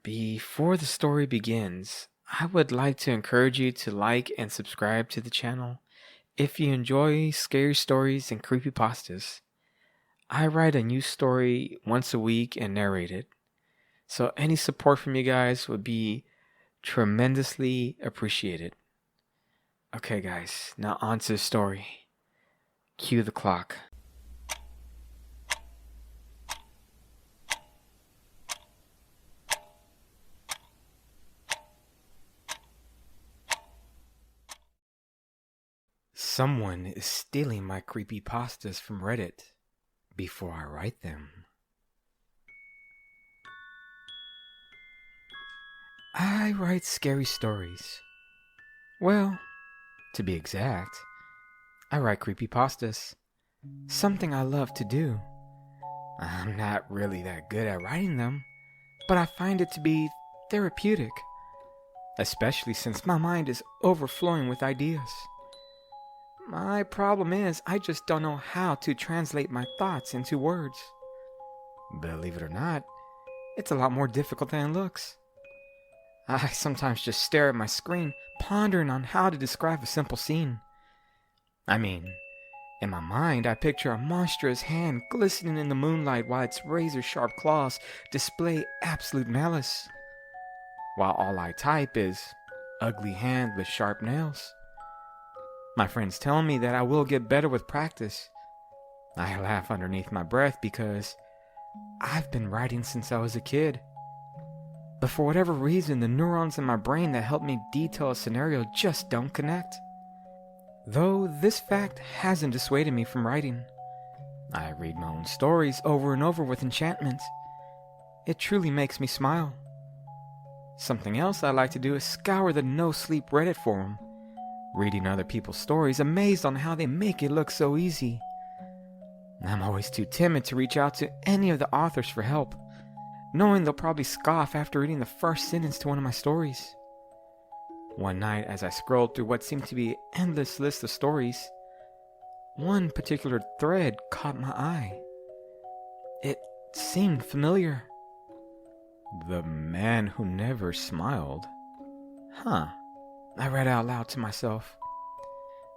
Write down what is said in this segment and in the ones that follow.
Before the story begins, I would like to encourage you to like and subscribe to the channel if you enjoy scary stories and creepypastas. I write a new story once a week and narrate it, so any support from you guys would be tremendously appreciated. Okay, guys, now on to the story. Cue the clock. Someone is stealing my creepypastas from Reddit before I write them. I write scary stories. Well, to be exact, I write creepypastas. Something I love to do. I'm not really that good at writing them, but I find it to be therapeutic, especially since my mind is overflowing with ideas. My problem is I just don't know how to translate my thoughts into words. Believe it or not, it's a lot more difficult than it looks. I sometimes just stare at my screen, pondering on how to describe a simple scene. I mean, in my mind, I picture a monstrous hand glistening in the moonlight while its razor-sharp claws display absolute malice, while all I type is ugly hand with sharp nails. My friends tell me that I will get better with practice. I laugh underneath my breath because I've been writing since I was a kid. But for whatever reason, the neurons in my brain that help me detail a scenario just don't connect. Though this fact hasn't dissuaded me from writing. I read my own stories over and over with enchantment. It truly makes me smile. Something else I like to do is scour the no-sleep Reddit forum, reading other people's stories, amazed on how they make it look so easy. I'm always too timid to reach out to any of the authors for help, knowing they'll probably scoff after reading the first sentence to one of my stories. One night, as I scrolled through what seemed to be an endless list of stories, one particular thread caught my eye. It seemed familiar. The man who never smiled. Huh. I read out loud to myself.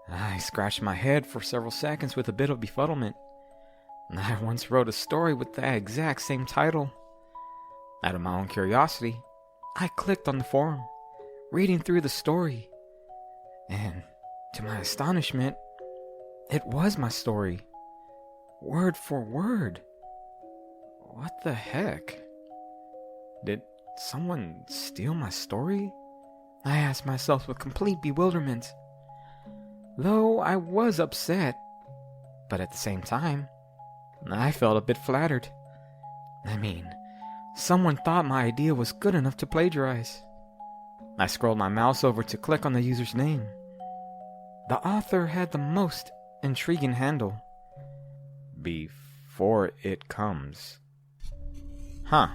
I scratched my head for several seconds with a bit of befuddlement. I once wrote a story with that exact same title. Out of my own curiosity, I clicked on the forum, reading through the story. And to my astonishment, it was my story. Word for word. What the heck? Did someone steal my story? I asked myself with complete bewilderment. Though I was upset, but at the same time, I felt a bit flattered. I mean, someone thought my idea was good enough to plagiarize. I scrolled my mouse over to click on the user's name. The author had the most intriguing handle. Before it comes. Huh.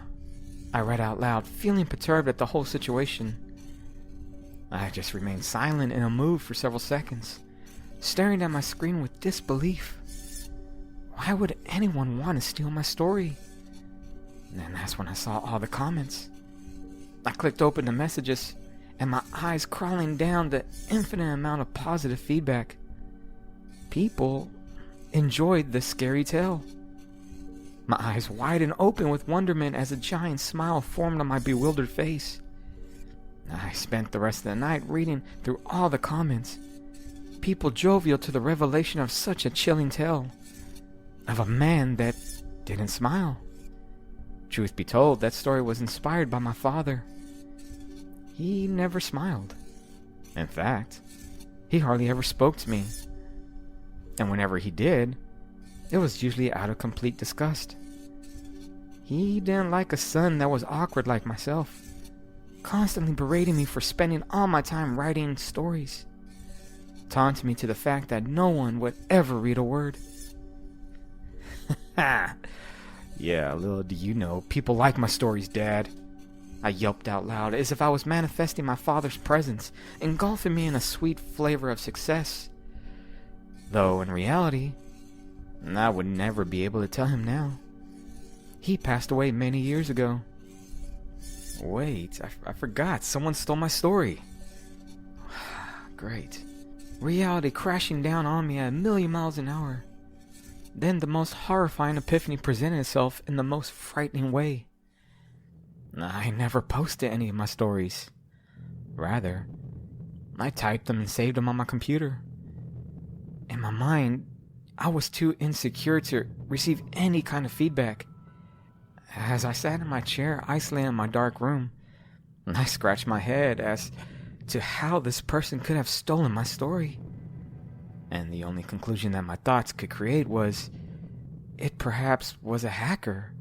I read out loud, feeling perturbed at the whole situation. I just remained silent and unmoved for several seconds, staring at my screen with disbelief. Why would anyone want to steal my story? And that's when I saw all the comments. I clicked open the messages, and my eyes crawling down the infinite amount of positive feedback. People enjoyed the scary tale. My eyes wide and open with wonderment as a giant smile formed on my bewildered face. I spent the rest of the night reading through all the comments. People jovial to the revelation of such a chilling tale. Of a man that didn't smile. Truth be told, that story was inspired by my father. He never smiled. In fact, he hardly ever spoke to me. And whenever he did, it was usually out of complete disgust. He didn't like a son that was awkward like myself, constantly berating me for spending all my time writing stories, taunting me to the fact that no one would ever read a word. Ha! Yeah, little do you know, people like my stories, Dad. I yelped out loud as if I was manifesting my father's presence, engulfing me in a sweet flavor of success. Though in reality, I would never be able to tell him now. He passed away many years ago. Wait, I forgot. Someone stole my story. Great. Reality crashing down on me at a million miles an hour. Then the most horrifying epiphany presented itself in the most frightening way. I never posted any of my stories. Rather, I typed them and saved them on my computer. In my mind, I was too insecure to receive any kind of feedback. As I sat in my chair, isolated in my dark room, I scratched my head as to how this person could have stolen my story. And the only conclusion that my thoughts could create was, it perhaps was a hacker.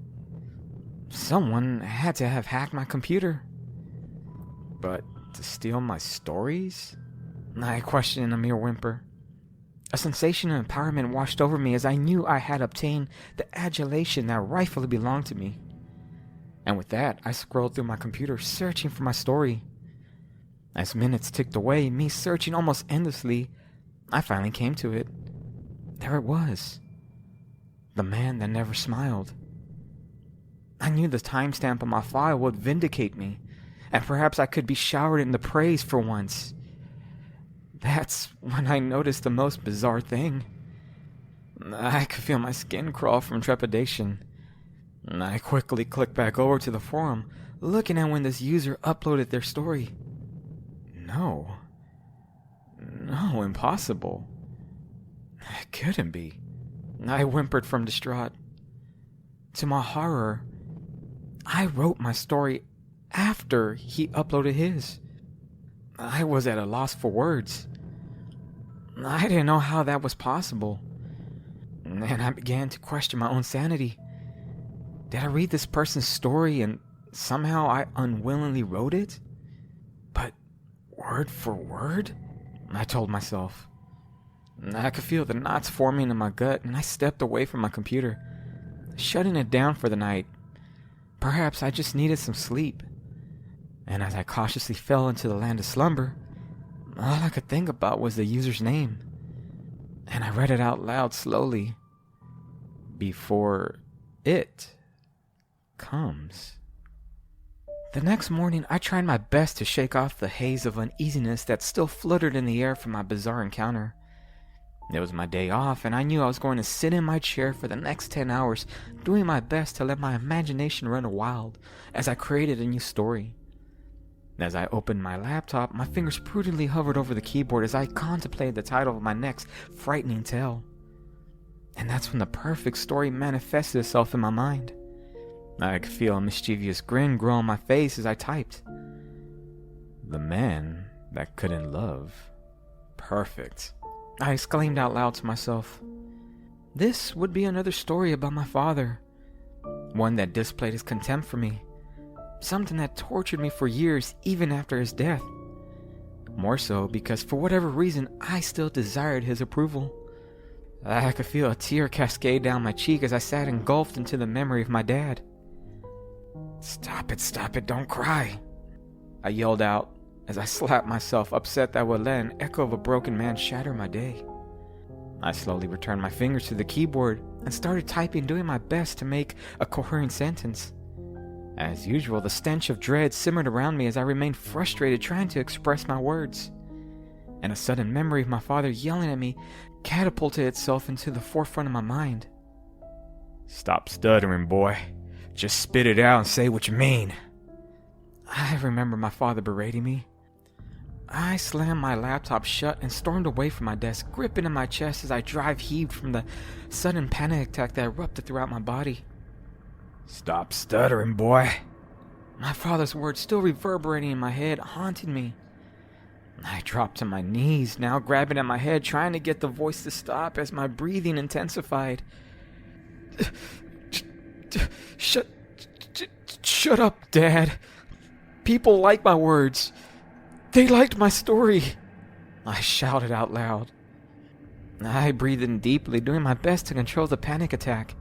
Someone had to have hacked my computer. But to steal my stories? I questioned in a mere whimper. A sensation of empowerment washed over me as I knew I had obtained the adulation that rightfully belonged to me. And with that, I scrolled through my computer, searching for my story. As minutes ticked away, me searching almost endlessly, I finally came to it. There it was. The man that never smiled. I knew the timestamp on my file would vindicate me, and perhaps I could be showered in the praise for once. That's when I noticed the most bizarre thing. I could feel my skin crawl from trepidation. I quickly clicked back over to the forum, looking at when this user uploaded their story. No, impossible. It couldn't be. I whimpered from distraught. To my horror, I wrote my story after he uploaded his. I was at a loss for words. I didn't know how that was possible. And I began to question my own sanity. Did I read this person's story and somehow I unwillingly wrote it? But word for word? I told myself. I could feel the knots forming in my gut, and I stepped away from my computer, shutting it down for the night. Perhaps I just needed some sleep. And as I cautiously fell into the land of slumber, all I could think about was the user's name. And I read it out loud slowly. Before it comes. The next morning, I tried my best to shake off the haze of uneasiness that still fluttered in the air from my bizarre encounter. It was my day off, and I knew I was going to sit in my chair for the next 10 hours, doing my best to let my imagination run wild as I created a new story. As I opened my laptop, my fingers prudently hovered over the keyboard as I contemplated the title of my next frightening tale. And that's when the perfect story manifested itself in my mind. I could feel a mischievous grin grow on my face as I typed. The man that couldn't love. Perfect. I exclaimed out loud to myself. This would be another story about my father. One that displayed his contempt for me. Something that tortured me for years, even after his death. More so because for whatever reason, I still desired his approval. I could feel a tear cascade down my cheek as I sat engulfed into the memory of my dad. Stop it, don't cry, I yelled out as I slapped myself, upset that I would let an echo of a broken man shatter my day. I slowly returned my fingers to the keyboard and started typing, doing my best to make a coherent sentence. As usual, the stench of dread simmered around me as I remained frustrated trying to express my words. And a sudden memory of my father yelling at me catapulted itself into the forefront of my mind. Stop stuttering, boy. Just spit it out and say what you mean. I remember my father berating me. I slammed my laptop shut and stormed away from my desk, gripping in my chest as I drive heaved from the sudden panic attack that erupted throughout my body. Stop stuttering, boy. My father's words still reverberating in my head, haunting me. I dropped to my knees, now grabbing at my head, trying to get the voice to stop as my breathing intensified. Shut up, Dad. People like my words. They liked my story. I shouted out loud. I breathed in deeply, doing my best to control the panic attack.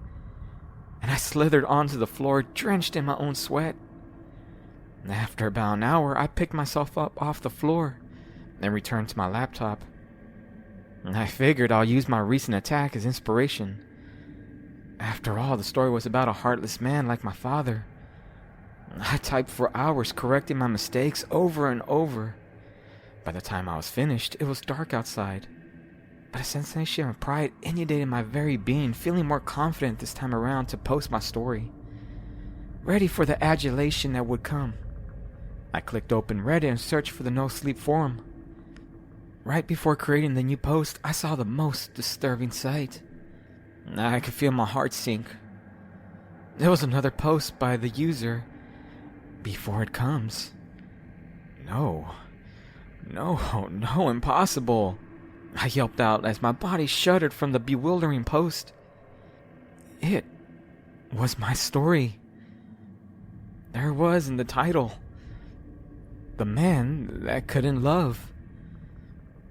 And I slithered onto the floor, drenched in my own sweat. After about an hour, I picked myself up off the floor and returned to my laptop. I figured I'll use my recent attack as inspiration. After all, the story was about a heartless man like my father. I typed for hours, correcting my mistakes over and over. By the time I was finished, it was dark outside. But a sensation of pride inundated my very being, feeling more confident this time around to post my story. Ready for the adulation that would come. I clicked open Reddit and searched for the No Sleep forum. Right before creating the new post, I saw the most disturbing sight. I could feel my heart sink. There was another post by the user. Before it comes. No, impossible. I yelped out as my body shuddered from the bewildering post. It was my story. There it was in the title. The man that couldn't love.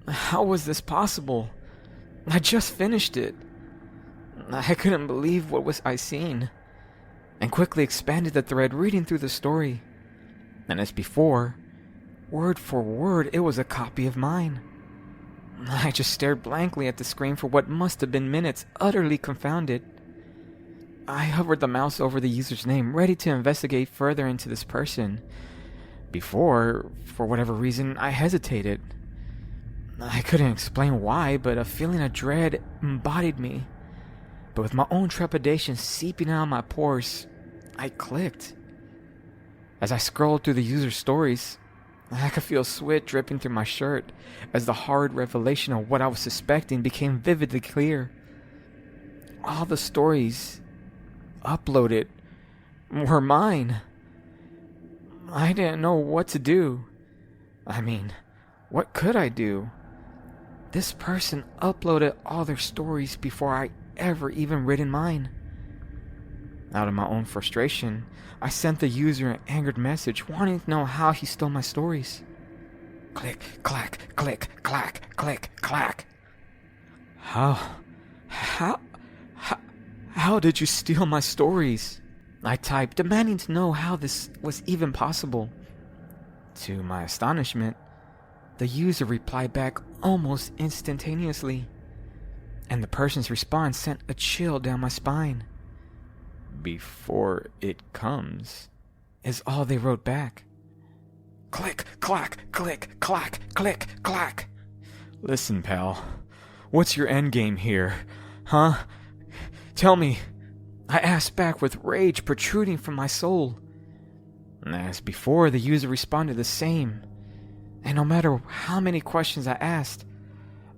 How was this possible? I just finished it. I couldn't believe what was I seen, and quickly expanded the thread, reading through the story. And as before, word for word, it was a copy of mine. I just stared blankly at the screen for what must have been minutes, utterly confounded. I hovered the mouse over the user's name, ready to investigate further into this person. Before, for whatever reason, I hesitated. I couldn't explain why, but a feeling of dread embodied me. But with my own trepidation seeping out my pores, I clicked. As I scrolled through the user's stories, I could feel sweat dripping through my shirt as the horrid revelation of what I was suspecting became vividly clear. All the stories uploaded were mine. I didn't know what to do. I mean, what could I do? This person uploaded all their stories before I ever even written mine. Out of my own frustration, I sent the user an angered message wanting to know how he stole my stories. Click, clack, click, clack, click, clack. How did you steal my stories? I typed, demanding to know how this was even possible. To my astonishment, the user replied back almost instantaneously, and the person's response sent a chill down my spine. Before it comes, is all they wrote back. Click, clack, click, clack, click, clack. Listen, pal, what's your endgame here, huh? Tell me, I asked back with rage protruding from my soul. As before, the user responded the same, and no matter how many questions I asked,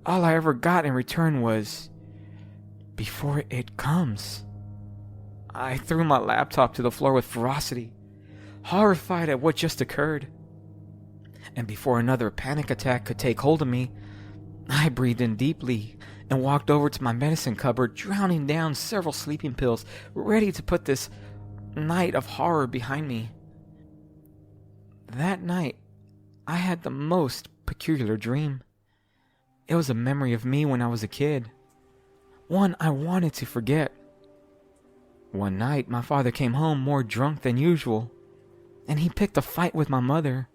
all I ever got in return was, before it comes. I threw my laptop to the floor with ferocity, horrified at what just occurred. And before another panic attack could take hold of me, I breathed in deeply and walked over to my medicine cupboard, drowning down several sleeping pills, ready to put this night of horror behind me. That night, I had the most peculiar dream. It was a memory of me when I was a kid, one I wanted to forget. One night, my father came home more drunk than usual, and he picked a fight with my mother.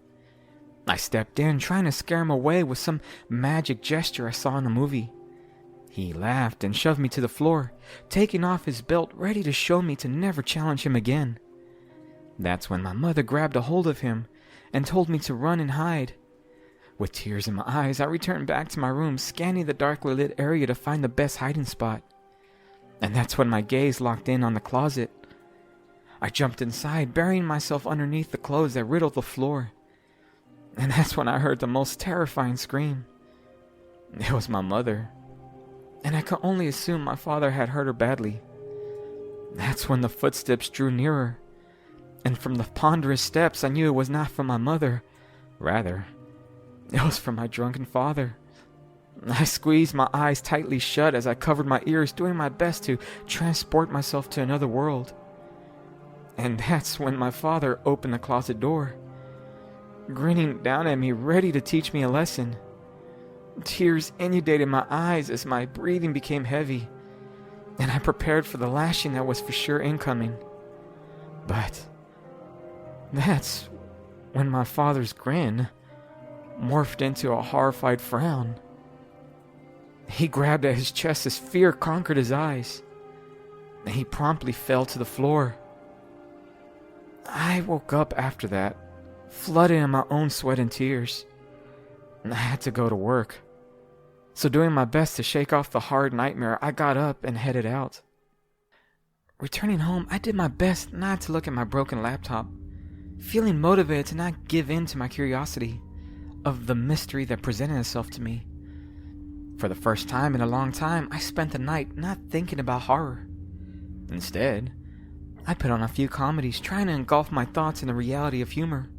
I stepped in, trying to scare him away with some magic gesture I saw in a movie. He laughed and shoved me to the floor, taking off his belt, ready to show me to never challenge him again. That's when my mother grabbed a hold of him and told me to run and hide. With tears in my eyes, I returned back to my room, scanning the darkly lit area to find the best hiding spot. And that's when my gaze locked in on the closet. I jumped inside, burying myself underneath the clothes that riddled the floor. And that's when I heard the most terrifying scream. It was my mother, and I could only assume my father had hurt her badly. That's when the footsteps drew nearer, and from the ponderous steps I knew it was not from my mother. Rather, it was from my drunken father. I squeezed my eyes tightly shut as I covered my ears, doing my best to transport myself to another world. And that's when my father opened the closet door, grinning down at me, ready to teach me a lesson. Tears inundated my eyes as my breathing became heavy, and I prepared for the lashing that was for sure incoming. But that's when my father's grin morphed into a horrified frown. He grabbed at his chest as fear conquered his eyes, and he promptly fell to the floor. I woke up after that, flooded in my own sweat and tears. I had to go to work. So doing my best to shake off the hard nightmare, I got up and headed out. Returning home, I did my best not to look at my broken laptop, feeling motivated to not give in to my curiosity of the mystery that presented itself to me. For the first time in a long time, I spent the night not thinking about horror. Instead, I put on a few comedies, trying to engulf my thoughts in the reality of humor.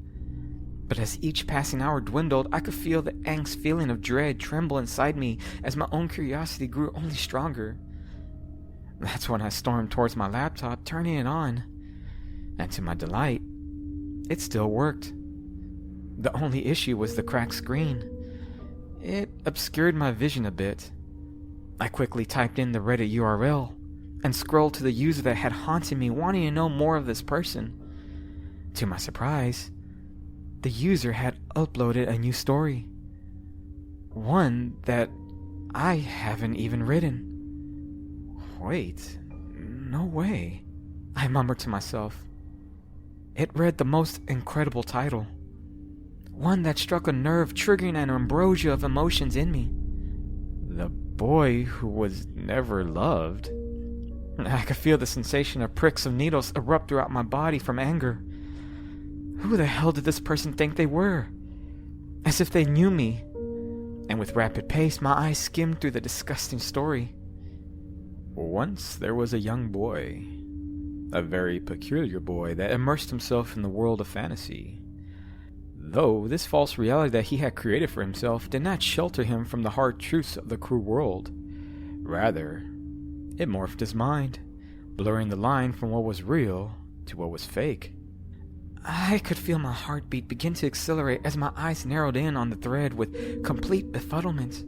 But as each passing hour dwindled, I could feel the angst feeling of dread tremble inside me as my own curiosity grew only stronger. That's when I stormed towards my laptop, turning it on. And to my delight, it still worked. The only issue was the cracked screen. It obscured my vision a bit. I quickly typed in the Reddit URL and scrolled to the user that had haunted me, wanting to know more of this person. To my surprise, the user had uploaded a new story. One that I haven't even written. Wait, no way, I murmured to myself. It read the most incredible title. One that struck a nerve, triggering an ambrosia of emotions in me. The boy who was never loved. I could feel the sensation of pricks of needles erupt throughout my body from anger. Who the hell did this person think they were? As if they knew me. And with rapid pace, my eyes skimmed through the disgusting story. Once there was a young boy. A very peculiar boy that immersed himself in the world of fantasy. Though this false reality that he had created for himself did not shelter him from the hard truths of the cruel world. Rather, it morphed his mind, blurring the line from what was real to what was fake. I could feel my heartbeat begin to accelerate as my eyes narrowed in on the thread with complete befuddlement.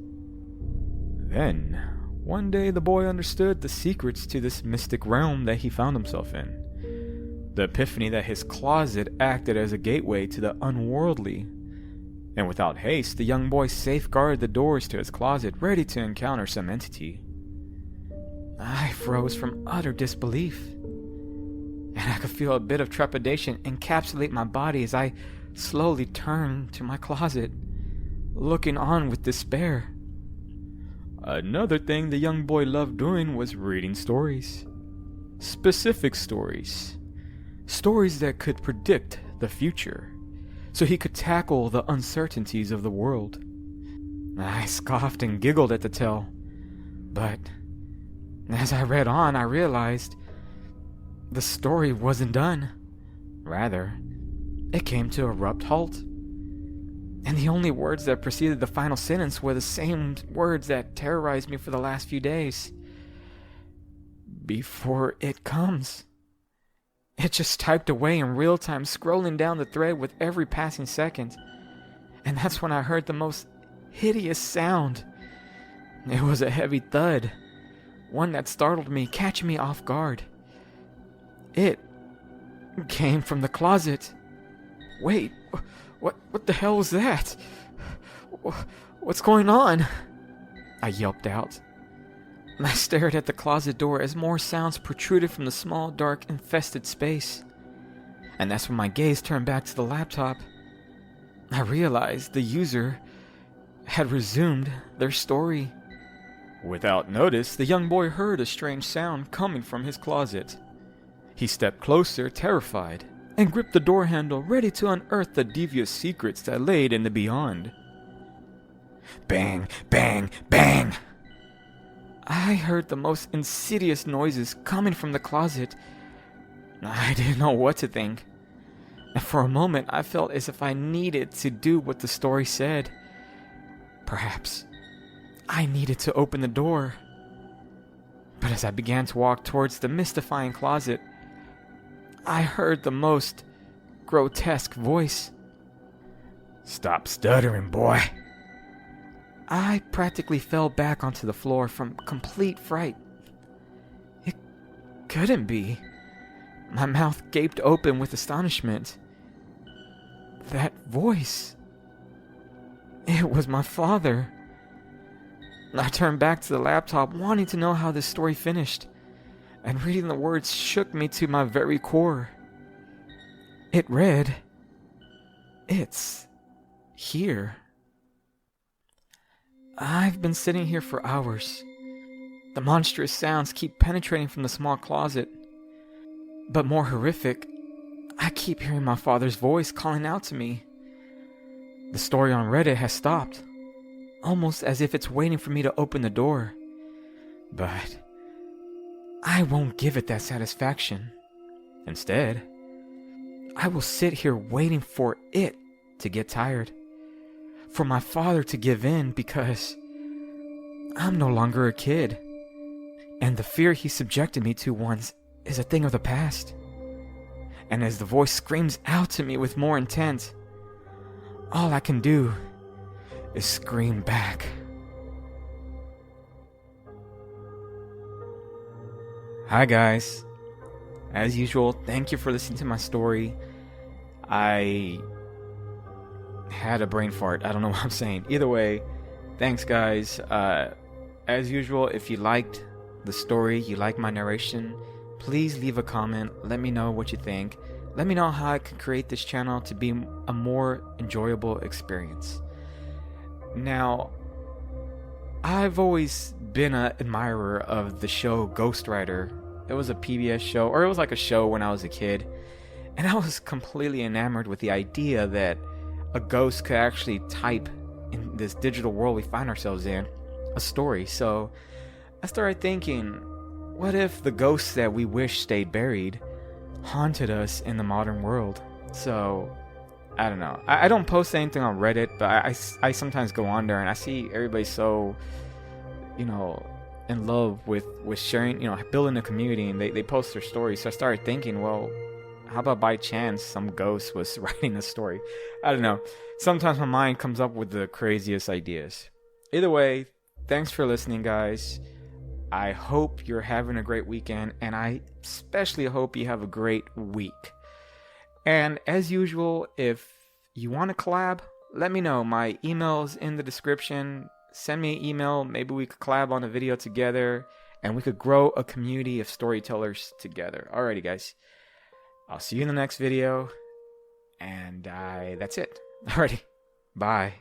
Then, one day the boy understood the secrets to this mystic realm that he found himself in. The epiphany that his closet acted as a gateway to the unworldly. And without haste, the young boy safeguarded the doors to his closet, ready to encounter some entity. I froze from utter disbelief. And I could feel a bit of trepidation encapsulate my body as I slowly turned to my closet, looking on with despair. Another thing the young boy loved doing was reading stories. Specific stories. Stories that could predict the future, so he could tackle the uncertainties of the world. I scoffed and giggled at the tale, but as I read on, I realized the story wasn't done. Rather, it came to an abrupt halt. And the only words that preceded the final sentence were the same words that terrorized me for the last few days. Before it comes. It just typed away in real time, scrolling down the thread with every passing second. And that's when I heard the most hideous sound. It was a heavy thud, one that startled me, catching me off guard. It came from the closet. Wait, what the hell was that? What's going on? I yelped out. I stared at the closet door as more sounds protruded from the small, dark, infested space. And that's when my gaze turned back to the laptop. I realized the user had resumed their story. Without notice, the young boy heard a strange sound coming from his closet. He stepped closer, terrified, and gripped the door handle, ready to unearth the devious secrets that laid in the beyond. Bang, bang, bang! I heard the most insidious noises coming from the closet. I didn't know what to think. And for a moment, I felt as if I needed to do what the story said. Perhaps I needed to open the door. But as I began to walk towards the mystifying closet, I heard the most grotesque voice. Stop stuttering, boy. I practically fell back onto the floor from complete fright. It couldn't be. My mouth gaped open with astonishment. That voice. It was my father. I turned back to the laptop, wanting to know how this story finished, and reading the words shook me to my very core. It read, "It's here." I've been sitting here for hours. The monstrous sounds keep penetrating from the small closet. But more horrific, I keep hearing my father's voice calling out to me. The story on Reddit has stopped, almost as if it's waiting for me to open the door. But I won't give it that satisfaction. Instead, I will sit here waiting for it to get tired. For my father to give in, because I'm no longer a kid. And the fear he subjected me to once is a thing of the past. And as the voice screams out to me with more intent, all I can do is scream back. Hi guys. As usual, thank you for listening to my story. I had a brain fart. I don't know what I'm saying. Either way, thanks guys. As usual, if you liked the story, you like my narration, please leave a comment. Let me know what you think. Let me know how I can create this channel to be a more enjoyable experience. Now, I've always been an admirer of the show Ghost Rider. It was a PBS show, or it was like a show when I was a kid. And I was completely enamored with the idea that a ghost could actually type in this digital world we find ourselves in a story. So I started thinking, what if the ghosts that we wish stayed buried haunted us in the modern world? So I don't know. I don't post anything on Reddit, but I sometimes go on there and I see everybody so, in love with sharing, building a community, and they post their stories. So I started thinking, well, how about by chance some ghost was writing a story? I don't know. Sometimes my mind comes up with the craziest ideas. Either way, thanks for listening, guys. I hope you're having a great weekend, and I especially hope you have a great week. And as usual, if you want to collab, let me know. My email's in the description. Send me an email. Maybe we could collab on a video together, and we could grow a community of storytellers together. Alrighty, guys. I'll see you in the next video, and that's it. Alrighty. Bye.